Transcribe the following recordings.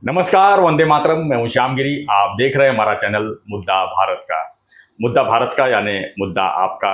नमस्कार, वंदे मातरम। मैं हूं श्यामगिरी। आप देख रहे हैं हमारा चैनल मुद्दा भारत का। मुद्दा भारत का यानी मुद्दा आपका,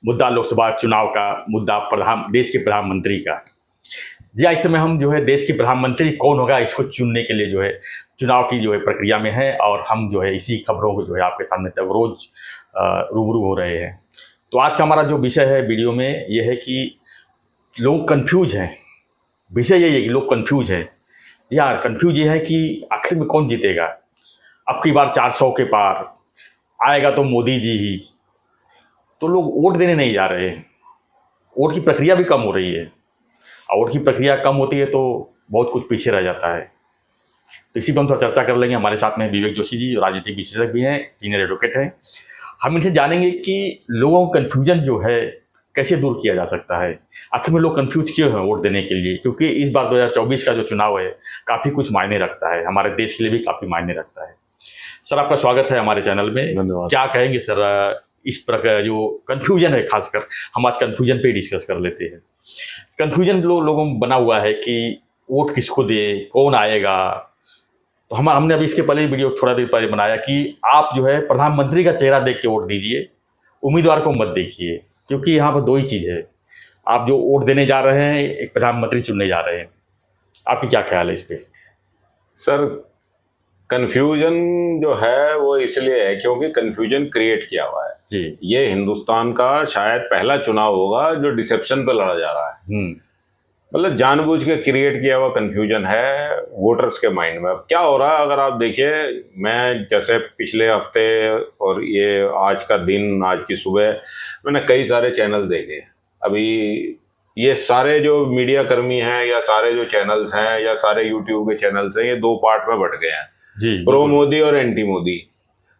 मुद्दा लोकसभा चुनाव का, मुद्दा देश के प्रधानमंत्री का। जी हाँ, इस समय हम देश के प्रधानमंत्री कौन होगा इसको चुनने के लिए चुनाव की प्रक्रिया में है, और हम इसी खबरों को आपके सामने तक रोज रूबरू हो रहे हैं। तो आज का हमारा जो विषय है वीडियो में ये है कि लोग कंफ्यूज हैं। विषय यही है कि लोग कंफ्यूज हैं। जी हाँ, कंफ्यूज ये है कि आखिर में कौन जीतेगा। अब की बार 400 के पार आएगा तो मोदी जी ही। तो लोग वोट देने नहीं जा रहे हैं। वोट की प्रक्रिया भी कम हो रही है, और वोट की प्रक्रिया कम होती है तो बहुत कुछ पीछे रह जाता है। तो इसी पर हम थोड़ा चर्चा कर लेंगे। हमारे साथ में विवेक जोशी जी राजनीतिक विशेषज्ञ भी हैं, सीनियर एडवोकेट हैं। हम इनसे जानेंगे कि लोगों को कन्फ्यूजन कैसे दूर किया जा सकता है। आखिर में लोग कंफ्यूज क्यों हैं वोट देने के लिए, क्योंकि इस बार 2024 का जो चुनाव है काफ़ी कुछ मायने रखता है, हमारे देश के लिए भी काफ़ी मायने रखता है। सर, आपका स्वागत है हमारे चैनल में। धन्यवाद। क्या कहेंगे सर इस प्रकार जो कन्फ्यूजन है, खासकर हम आज कन्फ्यूजन पे डिस्कस कर लेते हैं। कन्फ्यूजन लोगों में बना हुआ है कि वोट किसको दें, कौन आएगा। तो हमने अभी इसके पहले वीडियो थोड़ा देर पहले बनाया कि आप प्रधानमंत्री का चेहरा देख के वोट दीजिए, उम्मीदवार को मत देखिए, क्योंकि यहाँ पर दो ही चीज़ है। आप जो वोट देने जा रहे हैं, एक प्रधानमंत्री चुनने जा रहे हैं। आपकी क्या ख्याल है इस पे? सर, कंफ्यूजन जो है वो इसलिए है क्योंकि कंफ्यूजन क्रिएट किया हुआ है जी। ये हिंदुस्तान का शायद पहला चुनाव होगा जो डिसेप्शन पे लड़ा जा रहा है। मतलब जानबूझ के क्रिएट किया हुआ कंफ्यूजन है वोटर्स के माइंड में। अब क्या हो रहा है अगर आप देखिए, मैं जैसे पिछले हफ्ते और ये आज का दिन, आज की सुबह मैंने कई सारे चैनल देखे। अभी ये सारे जो मीडिया कर्मी हैं या सारे जो चैनल्स हैं या सारे यूट्यूब के चैनल्स हैं, ये दो पार्ट में बट गए हैं जी। प्रो मोदी और एंटी मोदी।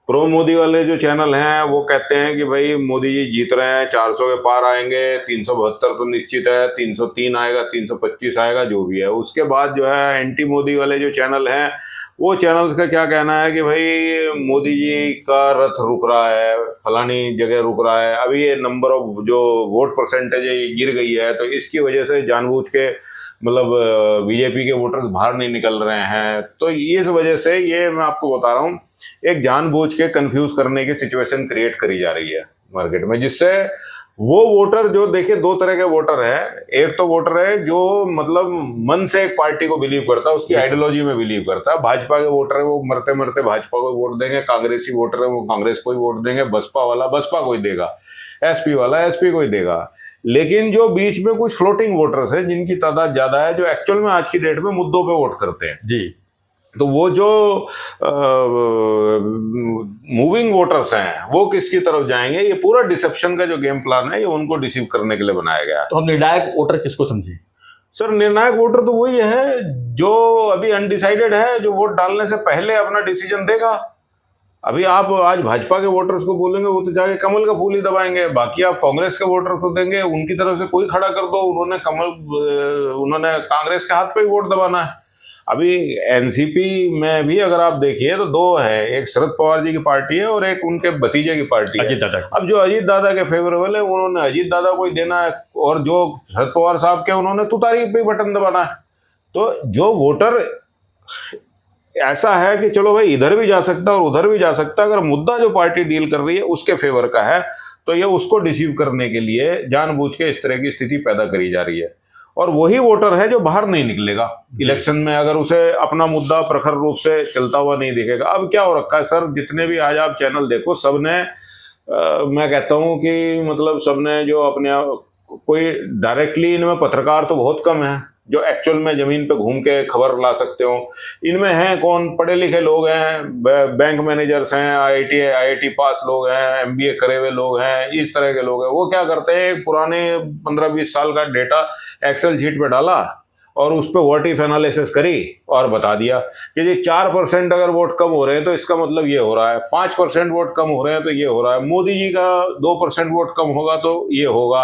प्रो मोदी वाले जो चैनल हैं वो कहते हैं कि भाई मोदी जी जीत रहे हैं, 400 के पार आएंगे, 372 तो निश्चित है, 303 आएगा, 325 आएगा, जो भी है। उसके बाद जो है एंटी मोदी वाले जो चैनल हैं, वो चैनल्स का क्या कहना है कि भाई मोदी जी का रथ रुक रहा है, फलानी जगह रुक रहा है, अभी ये नंबर ऑफ जो वोट परसेंटेज गिर गई है, तो इसकी वजह से जानबूझ के मतलब बीजेपी के वोटर्स बाहर नहीं निकल रहे हैं। तो इस वजह से ये मैं आपको बता रहा हूँ, एक जानबूझ के कंफ्यूज करने की सिचुएशन क्रिएट करी जा रही है मार्केट में, जिससे वो वोटर जो देखिए, दो तरह के वोटर हैं। एक तो वोटर है जो मतलब मन से एक पार्टी को बिलीव करता है, उसकी आइडियोलॉजी में बिलीव करता है। भाजपा के वोटर है वो मरते मरते भाजपा को वोट देंगे, कांग्रेसी वोटर है वो कांग्रेस को ही वोट देंगे, बसपा वाला बसपा को ही देगा, एसपी वाला एसपी को ही देगा। लेकिन जो बीच में कुछ फ्लोटिंग वोटर्स हैं जिनकी तादाद ज्यादा है, जो एक्चुअल में आज की डेट में मुद्दों पे वोट करते हैं जी। तो वो जो मूविंग वोटर्स हैं वो किसकी तरफ जाएंगे, ये पूरा डिसेप्शन का जो गेम प्लान है ये उनको डिसीव करने के लिए बनाया गया है। तो हम निर्णायक वोटर किसको समझे? सर, निर्णायक वोटर तो वही है जो अभी अनडिसाइडेड है, जो वोट डालने से पहले अपना डिसीजन देगा। अभी आप आज भाजपा के वोटर्स को बोलेंगे वो तो जाके कमल का फूल ही दबाएंगे, बाकी आप कांग्रेस के वोटर्स को देंगे, उनकी तरफ से कोई खड़ा कर दो, उन्होंने कांग्रेस के हाथ पे ही वोट दबाना है। अभी एनसीपी में भी अगर आप देखिए तो दो है, एक शरद पवार जी की पार्टी है और एक उनके भतीजे की पार्टी है, अजीत दादा। अब जो अजीत दादा के फेवरेबल है उन्होंने अजीत दादा को ही देना है, और जो शरद पवार साहब के उन्होंने तुतारी पे बटन दबाना है। तो जो वोटर ऐसा है कि चलो भाई इधर भी जा सकता है और उधर भी जा सकता है, अगर मुद्दा जो पार्टी डील कर रही है उसके फेवर का है तो ये उसको डिसीव करने के लिए जानबूझ के इस तरह की स्थिति पैदा करी जा रही है। और वही वोटर है जो बाहर नहीं निकलेगा इलेक्शन में, अगर उसे अपना मुद्दा प्रखर रूप से चलता हुआ नहीं दिखेगा। अब क्या हो रखा है सर, जितने भी आज आप चैनल देखो, सबने मैं कहता हूं कि मतलब सबने जो अपने कोई डायरेक्टली, इनमें पत्रकार तो बहुत कम है जो एक्चुअल में जमीन पे घूम के खबर ला सकते हो। इनमें हैं कौन? पढ़े लिखे लोग हैं, बैंक मैनेजर्स हैं, आईआईटी पास लोग हैं, एमबीए करे हुए लोग हैं, इस तरह के लोग हैं। वो क्या करते हैं, पुराने 15-20 साल का डेटा एक्सेल शीट पे डाला और उस पर व्हाट इफ एनालिसिस करी और बता दिया कि जी 4% अगर वोट कम हो रहे हैं तो इसका मतलब ये हो रहा है, 5% वोट कम हो रहे हैं तो ये हो रहा है, मोदी जी का 2% वोट कम होगा तो ये होगा,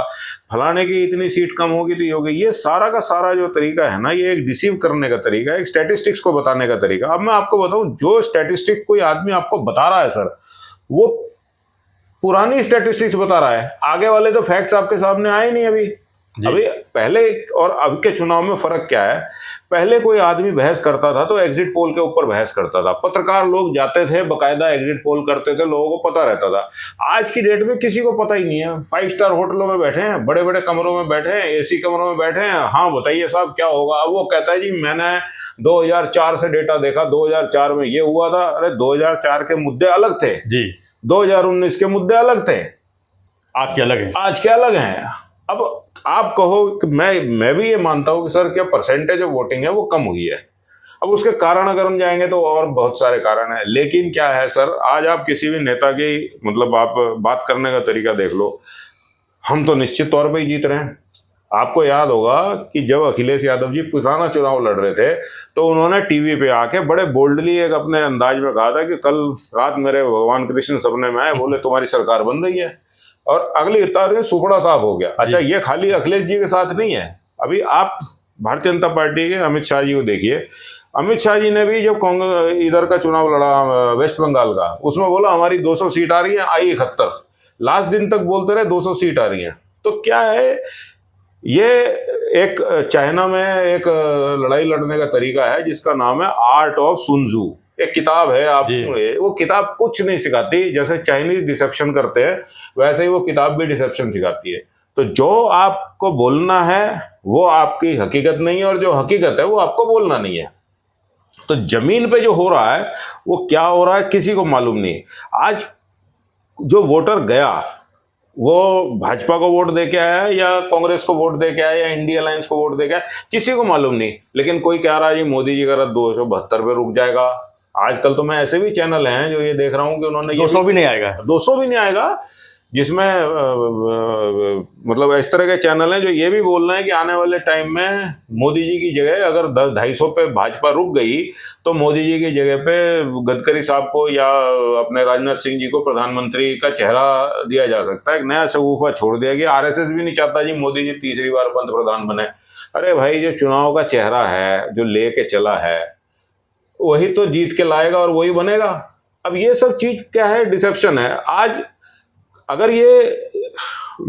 फलाने की इतनी सीट कम होगी तो ये होगी। ये सारा का सारा जो तरीका है ना, ये एक डिसीव करने का तरीका है, एक स्टैटिस्टिक्स को बताने का तरीका। अब मैं आपको बताऊं, जो स्टैटिस्टिक्स कोई आदमी आपको बता रहा है सर, वो पुरानी स्टैटिस्टिक्स बता रहा है, आगे वाले तो फैक्ट्स आपके सामने आए नहीं अभी। पहले और अब के चुनाव में फर्क क्या है? पहले कोई आदमी बहस करता था तो एग्जिट पोल के ऊपर बहस करता था, पत्रकार लोग जाते थे, बकायदा एग्जिट पोल करते थे, लोगों को पता रहता था। आज की डेट में किसी को पता ही नहीं है। 5 स्टार होटलों में बैठे हैं, बड़े बड़े कमरों में बैठे हैं, एसी कमरों में बैठे हैं, हाँ बताइए साहब क्या होगा। अब वो कहता है जी मैंने 2004 से डेटा देखा, 2004 में ये हुआ था। अरे 2004 के मुद्दे अलग थे जी, 2019 के मुद्दे अलग थे, आज के अलग है। आज के अलग हैं। अब आप कहो कि मैं भी ये मानता हूँ कि सर क्या परसेंटेज ऑफ वोटिंग है वो कम हुई है। अब उसके कारण अगर हम जाएंगे तो और बहुत सारे कारण हैं, लेकिन क्या है सर, आज आप किसी भी नेता की मतलब आप बात करने का तरीका देख लो, हम तो निश्चित तौर पे ही जीत रहे हैं। आपको याद होगा कि जब अखिलेश यादव जी पुराना चुनाव लड़ रहे थे तो उन्होंने टीवी पे आके बड़े बोल्डली एक अपने अंदाज में कहा था कि कल रात मेरे भगवान कृष्ण सपने में आए, बोले तुम्हारी सरकार बन रही है, और अगली तारीख में सुपड़ा साफ हो गया। अच्छा, ये खाली अखिलेश जी के साथ नहीं है, अभी आप भारतीय जनता पार्टी के अमित शाह जी को देखिए। अमित शाह जी ने भी जब कांग्रेस इधर का चुनाव लड़ा वेस्ट बंगाल का, उसमें बोला हमारी 200 सीट आ रही है, आई 71, लास्ट दिन तक बोलते रहे 200 सीट आ रही है। तो क्या है, ये एक चाइना में एक लड़ाई लड़ने का तरीका है जिसका नाम है आर्ट ऑफ सुनजू। एक किताब है, आप वो किताब कुछ नहीं सिखाती, जैसे चाइनीज डिसेप्शन करते हैं वैसे ही वो किताब भी डिसेप्शन सिखाती है। तो जो आपको बोलना है वो आपकी हकीकत नहीं है, और जो हकीकत है वो आपको बोलना नहीं है। तो जमीन पे जो हो रहा है वो क्या हो रहा है किसी को मालूम नहीं। आज जो वोटर गया वो भाजपा को वोट दे के आया या कांग्रेस को वोट दे के आया या इंडिया अलायंस को वोट दे के आया, किसी को मालूम नहीं। लेकिन कोई कह रहा है जी मोदी जी का 272 पे रुक जाएगा। आजकल तो मैं ऐसे भी चैनल हैं जो ये देख रहा हूं कि उन्होंने 200 भी नहीं आएगा, 200 भी नहीं आएगा, जिसमें मतलब इस तरह के चैनल हैं जो ये भी बोल रहे हैं कि आने वाले टाइम में मोदी जी की जगह अगर 250 पे भाजपा रुक गई तो मोदी जी की जगह पे गडकरी साहब को या अपने राजनाथ सिंह जी को प्रधानमंत्री का चेहरा दिया जा सकता है। एक नया शगुफा छोड़ दिया कि आरएसएस भी नहीं चाहता जी मोदी जी तीसरी बार पंतप्रधान बने। अरे भाई, जो चुनाव का चेहरा है, जो लेके चला है, वही तो जीत के लाएगा और वही बनेगा। अब ये सब चीज क्या है, डिसेप्शन है। आज अगर ये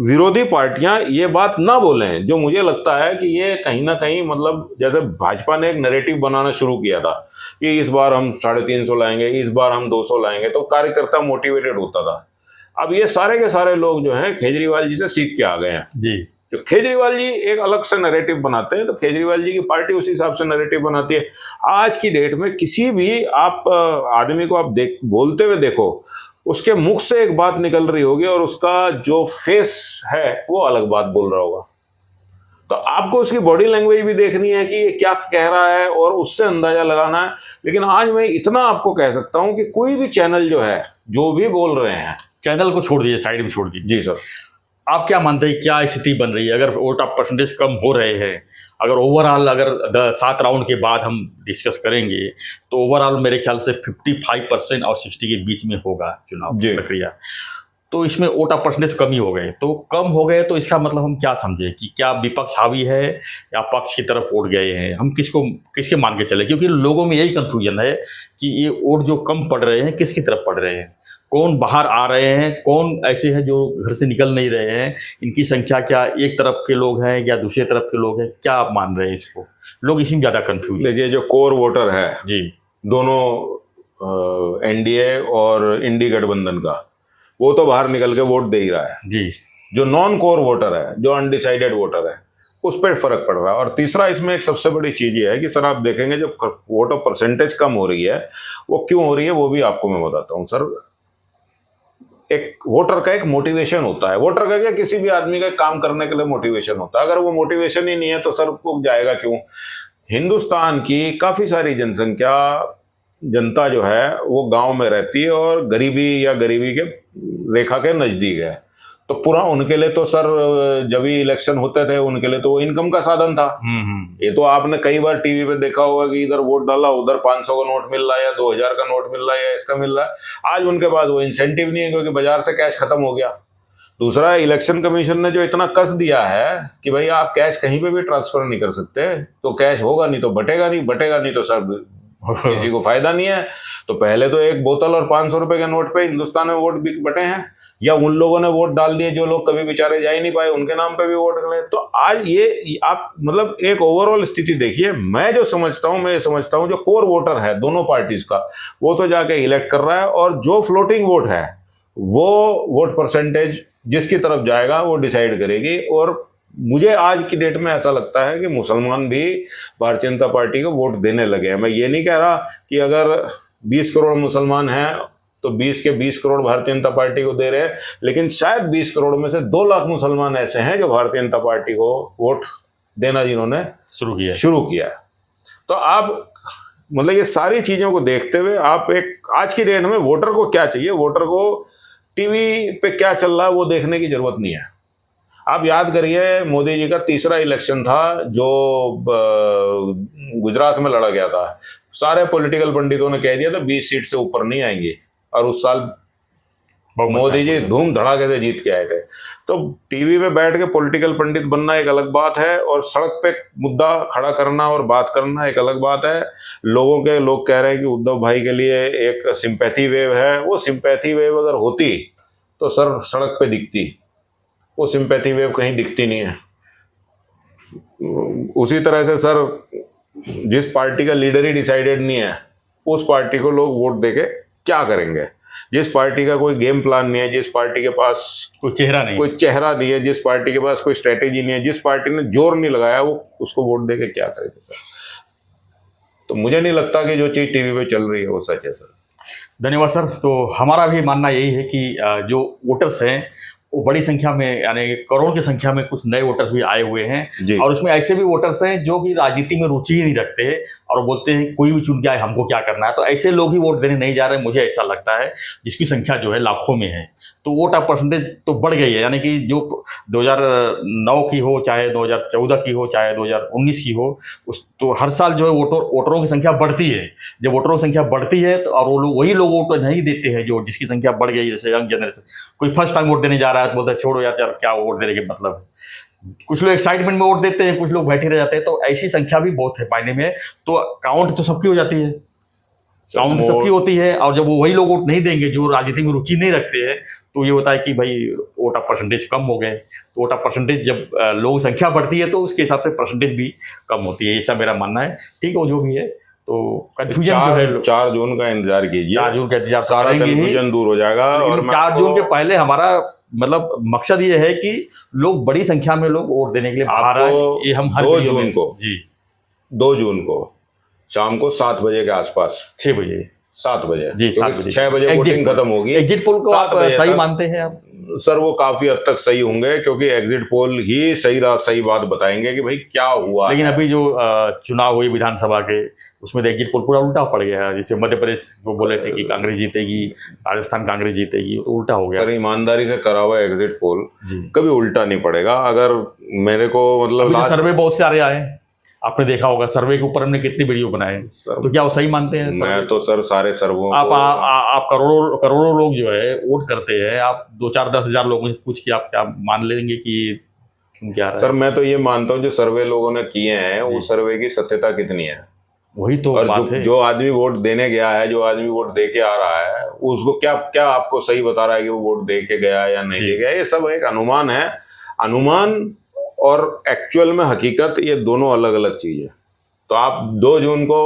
विरोधी पार्टियां ये बात ना बोलें, जो मुझे लगता है कि ये कहीं ना कहीं मतलब जैसे भाजपा ने एक नैरेटिव बनाना शुरू किया था कि इस बार हम 350 लाएंगे, इस बार हम 200 लाएंगे, तो कार्यकर्ता मोटिवेटेड होता था। अब ये सारे के सारे लोग जो हैं केजरीवाल जी से सीख के आ गए हैं जी। जो केजरीवाल जी एक अलग से नैरेटिव बनाते हैं तो केजरीवाल जी की पार्टी उसी हिसाब से नैरेटिव बनाती है। आज की डेट में किसी भी आप आदमी को आप बोलते हुए देखो, उसके मुख से एक बात निकल रही होगी और उसका जो फेस है वो अलग बात बोल रहा होगा। तो आपको उसकी बॉडी लैंग्वेज भी देखनी है कि ये क्या कह रहा है और उससे अंदाजा लगाना है। लेकिन आज मैं इतना आपको कह सकता हूं कि कोई भी चैनल जो है जो भी बोल रहे हैं, चैनल को छोड़ दीजिए, साइड में छोड़ दीजिए। जी सर, आप क्या मानते हैं क्या स्थिति बन रही है अगर वोट ऑफ परसेंटेज कम हो रहे हैं? अगर ओवरऑल अगर 7 राउंड के बाद हम डिस्कस करेंगे तो ओवरऑल मेरे ख्याल से 55% और 60 के बीच में होगा चुनाव प्रक्रिया। तो इसमें वोट ऑफ परसेंटेज कम ही हो गए, तो कम हो गए तो इसका मतलब हम क्या समझे कि क्या विपक्ष हावी है या पक्ष की तरफ वोट गए हैं? हम किसके मान के चले? क्योंकि लोगों में यही कंफ्यूजन है कि ये वोट जो कम पड़ रहे हैं किसकी तरफ पड़ रहे हैं, कौन बाहर आ रहे हैं, कौन ऐसे हैं जो घर से निकल नहीं रहे हैं, इनकी संख्या क्या एक तरफ के लोग हैं या दूसरे तरफ के लोग हैं, क्या आप मान रहे हैं इसको? लोग इसी में ज़्यादा कन्फ्यूज। देखिए, जो कोर वोटर है जी, दोनों एनडीए और इंडी गठबंधन का, वो तो बाहर निकल के वोट दे ही रहा है जी। जो नॉन कोर वोटर है, जो अनडिसाइडेड वोटर है, उस पर फर्क पड़ रहा है। और तीसरा इसमें एक सबसे बड़ी चीज ये है कि सर आप देखेंगे जब वोट ऑफ परसेंटेज कम हो रही है, वो क्यों हो रही है वो भी आपको मैं बताता हूँ सर। एक वोटर का एक मोटिवेशन होता है, वोटर का क्या, किसी भी आदमी का काम करने के लिए मोटिवेशन होता है। अगर वो मोटिवेशन ही नहीं है तो सर वो जाएगा क्यों? हिंदुस्तान की काफी सारी जनता जो है वो गांव में रहती है और गरीबी के रेखा के नजदीक है। तो पूरा उनके लिए तो सर जब भी इलेक्शन होते थे उनके लिए तो वो इनकम का साधन था। ये तो आपने कई बार टीवी पे देखा होगा कि इधर वोट डाला, उधर 500 का नोट मिल रहा है या 2000 का नोट मिल रहा है या इसका मिल रहा है। आज उनके पास वो इंसेंटिव नहीं है क्योंकि बाजार से कैश खत्म हो गया। दूसरा, इलेक्शन कमीशन ने जो इतना कस दिया है कि भाई आप कैश कहीं पे भी ट्रांसफर नहीं कर सकते, तो कैश होगा नहीं तो बटेगा नहीं तो सर किसी को फायदा नहीं है। तो पहले तो एक बोतल और 500 रुपए के नोट पे हिंदुस्तान में वोट बटे हैं। या उन लोगों ने वोट डाल दिए जो लोग कभी बेचारे जा ही नहीं पाए, उनके नाम पे भी वोट डाले। तो आज ये आप मतलब एक ओवरऑल स्थिति देखिए। मैं जो समझता हूँ, मैं ये समझता हूँ जो कोर वोटर है दोनों पार्टीज का, वो तो जाके इलेक्ट कर रहा है, और जो फ्लोटिंग वोट है वो वोट परसेंटेज जिसकी तरफ जाएगा वो डिसाइड करेगी। और मुझे आज की डेट में ऐसा लगता है कि मुसलमान भी भारतीय जनता पार्टी को वोट देने लगे हैं। मैं ये नहीं कह रहा कि अगर 20 करोड़ मुसलमान हैं तो 20 के 20 करोड़ भारतीय जनता पार्टी को दे रहे हैं, लेकिन शायद 20 करोड़ में से 2 लाख मुसलमान ऐसे हैं जो भारतीय जनता पार्टी को वोट देना जिन्होंने शुरू किया। तो आप मतलब ये सारी चीजों को देखते हुए आप एक आज की डेट में वोटर को क्या चाहिए, वोटर को टीवी पे क्या चल रहा है वो देखने की जरूरत नहीं है। आप याद करिए मोदी जी का तीसरा इलेक्शन था जो गुजरात में लड़ा गया था। सारे पॉलिटिकल पंडितों ने कह दिया था 20 सीट से ऊपर नहीं आएंगी, और उस साल मोदी जी धूम धड़ाके से जीत के आए थे। तो टीवी पे बैठ के पॉलिटिकल पंडित बनना एक अलग बात है, और सड़क पे मुद्दा खड़ा करना और बात करना एक अलग बात है। लोग कह रहे हैं कि उद्धव भाई के लिए एक सिंपैथी वेव है। वो सिंपैथी वेव अगर होती तो सर सड़क पे दिखती, वो सिंपैथी वेव कहीं दिखती नहीं है। उसी तरह से सर जिस पार्टी का लीडर ही डिसाइडेड नहीं है, उस पार्टी को लोग वोट देके क्या करेंगे। जिस पार्टी का कोई गेम प्लान नहीं है, जिस पार्टी के पास कोई चेहरा नहीं है, जिस पार्टी के पास कोई स्ट्रेटेजी नहीं है, जिस पार्टी ने जोर नहीं लगाया, वो उसको वोट देके क्या करेंगे सर। तो मुझे नहीं लगता कि जो चीज टीवी पे चल रही है वो सच है सर। धन्यवाद सर। तो हमारा भी मानना यही है कि जो वोटर्स हैं वो बड़ी संख्या में, यानी करोड़ की संख्या में कुछ नए वोटर्स भी आए हुए हैं, और उसमें ऐसे भी वोटर्स हैं जो कि राजनीति में रुचि ही नहीं रखते हैं और बोलते हैं कोई भी चुन के आए हमको क्या करना है। तो ऐसे लोग ही वोट देने नहीं जा रहे हैं, मुझे ऐसा लगता है, जिसकी संख्या जो है लाखों में है। तो वोट ऑफ परसेंटेज तो बढ़ गई है, यानी कि जो 2009 की हो, चाहे 2014 की हो, चाहे 2019 की हो, उस तो हर साल जो है वोटरों की संख्या बढ़ती है। जब वोटरों की संख्या बढ़ती है तो और वही लोग वोट नहीं देते हैं जो जिसकी संख्या बढ़ गई। जैसे यंग जनरेशन, कोई फर्स्ट टाइम वोट देने जा रहा है तो बोलता है छोड़ो यार क्या वोट देने के मतलब है। कुछ लोग एक्साइटमेंट में वोट देते हैं, कुछ लोग बैठे रह जाते हैं। तो ऐसी संख्या भी बहुत है पाने में। तो काउंट तो सबकी हो जाती है, काउंट सबकी होती है, और जब वही लोग वोट नहीं देंगे जो राजनीति में रुचि नहीं रखते हैं, तो ये होता है कि भाई वोट ऑफ परसेंटेज कम हो गए। तो वोट ऑफ परसेंटेज जब लोगों की संख्या बढ़ती है तो उसके हिसाब से परसेंटेज भी कम होती है। ऐसा मेरा मानना है। ठीक है, जो भी है तो कंफ्यूजन जो है 4 जून का इंतजार कीजिए। 4 जून का इंतजार सारा कंफ्यूजन दूर हो जाएगा। और 4 जून के पहले हमारा मतलब मकसद ये है कि लोग बड़ी संख्या में लोग वोट देने के लिए बाहर आए। ये हम हर 2 जून को जी 2 जून को शाम को 7 बजे के आसपास, 6 बजे 7 बजे जी 7 बजे 6 बजे वोटिंग खत्म होगी। एग्जिट पोल को आप सही मानते हैं आप? सर वो काफी हद तक सही होंगे, क्योंकि एग्जिट पोल ही सही बात बताएंगे कि भाई क्या हुआ। लेकिन अभी जो चुनाव हुई विधानसभा के, उसमें एग्जिट पोल पूरा उल्टा पड़ गया है। जैसे मध्य प्रदेश को बोले थे कि कांग्रेस जीतेगी, राजस्थान कांग्रेस जीतेगी, तो उल्टा हो गया। सर ईमानदारी से करा हुआ एग्जिट पोल कभी उल्टा नहीं पड़ेगा। अगर मेरे को मतलब सर्वे बहुत सारे आए, आपने देखा होगा सर्वे के ऊपर हमने कितनी वीडियो बनाए, तो क्या वो सही मानते हैं? मैं तो सर सारे सर्वों आप करोड़ों लोग जो है वोट करते हैं, आप 2-4-10 हजार लोगों से पूछ के आप क्या मान लेंगे कि क्या रहा है? सर मैं तो ये मानता हूँ जो सर्वे लोगों ने किए हैं उस सर्वे की सत्यता कितनी है, वही तो बात है। जो आदमी वोट देने गया है, जो आदमी वोट दे के आ रहा है, उसको क्या आपको सही बता रहा है कि वो वोट दे के गया या नहीं दे गया? ये सब एक अनुमान है। अनुमान और एक्चुअल में हकीकत, ये दोनों अलग अलग चीज है। तो आप 2 जून को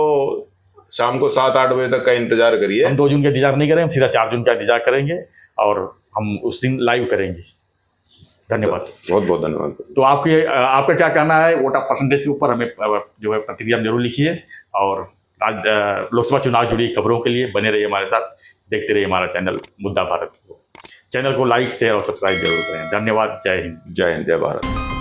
शाम को 7-8 बजे तक का इंतजार करिए। हम 2 जून का इंतजार नहीं करें, हम सीधा 4 जून का इंतजार करेंगे और हम उस दिन लाइव करेंगे। धन्यवाद, बहुत बहुत धन्यवाद। तो आपका क्या कहना है वोट ऑफ परसेंटेज के ऊपर? हमें जो है प्रतिक्रिया जरूर लिखिए, और लोकसभा चुनाव जुड़ी खबरों के लिए बने रहिए हमारे साथ, देखते रहिए हमारा चैनल मुद्दा भारत को। चैनल को लाइक, शेयर और सब्सक्राइब जरूर करें। धन्यवाद। जय हिंद। जय हिंद, जय भारत।